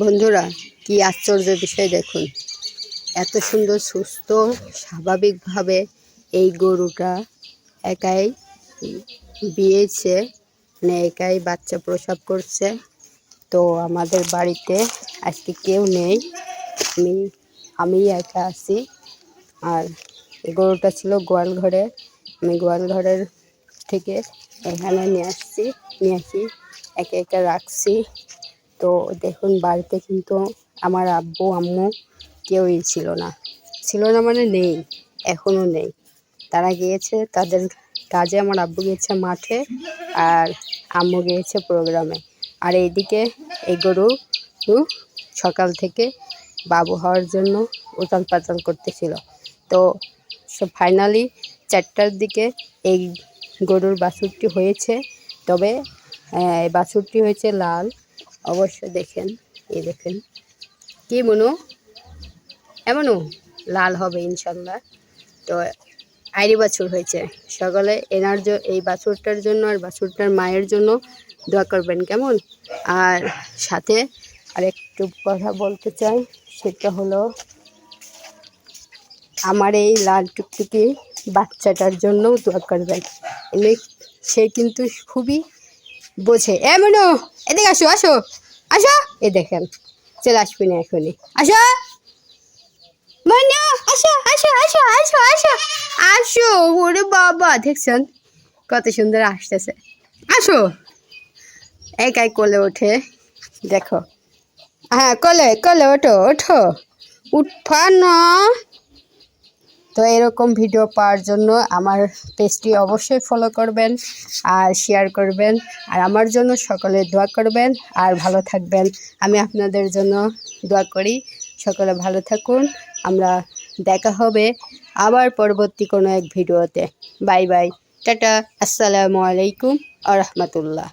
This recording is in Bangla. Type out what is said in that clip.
বন্ধুরা, কি আশ্চর্য বিষয় দেখুন। এত সুন্দর সুস্থ স্বাভাবিকভাবে এই গরুটা একাই বিয়েছে, মানে একাই বাচ্চা প্রসব করছে। তো আমাদের বাড়িতে আজকে কেউ নেই, আমি একা আছি। আর এই গরুটা ছিল গোয়াল ঘরে, আমি গোয়াল ঘরের থেকে এখানে নিয়ে আসি একে একে রাখছি। তো দেখুন, বাড়িতে কিন্তু আমার আব্বু আম্মু কেউই ছিল না মানে নেই, এখনও নেই। তারা গিয়েছে তাদের কাজে। আমার আব্বু গিয়েছে মাঠে আর আম্মু গিয়েছে প্রোগ্রামে। আর এইদিকে এই গরু সকাল থেকে বাবু হওয়ার জন্য উতাল পাতাল করতেছিল। তো ফাইনালি 4টার দিকে এই গরুর বাছুরটি হয়েছে। তবে বাছুরটি হয়েছে লাল, অবশ্য দেখেন, এই দেখেন কি মনু, এমনও লাল হবে ইনশাল্লাহ। তো আইরি বাছুর হয়েছে। সকালে এই বাছুরটার জন্য আর বাছুরটার মায়ের জন্য দোয়া করবেন, কেমন? আর সাথে আরেকটু কথা বলতে চাই, সেটা হলো আমার এই লাল টুকটুকি বাচ্চাটার জন্য দোয়া করবেন। সে কিন্তু খুবই বোঝে। এমনও এদিকে আসো আসো আসো, এ দেখেন চলে আসবি না এখনই। আসো মনু, আসো আসো আসো আসো আসো আসো। ওরে বাবা, দেখছেন কত সুন্দর আসতেছে। আসো, একাই কোলে ওঠে, দেখো। হ্যাঁ, কোলে কোলে ওঠো ওঠো, উঠবা না। তো এরকম ভিডিও পাওয়ার জন্য আমার পেজটি অবশ্যই ফলো করবেন আর শেয়ার করবেন। আর আমার জন্য সকলে দোয়া করবেন আর ভালো থাকবেন। আমি আপনাদের জন্য দোয়া করি, সকলে ভালো থাকুন। আমরা দেখা হবে আবার পরবর্তী কোনো এক ভিডিওতে। বাই বাই, টাটা, আসসালামু আলাইকুম আ রহমতুল্লাহ।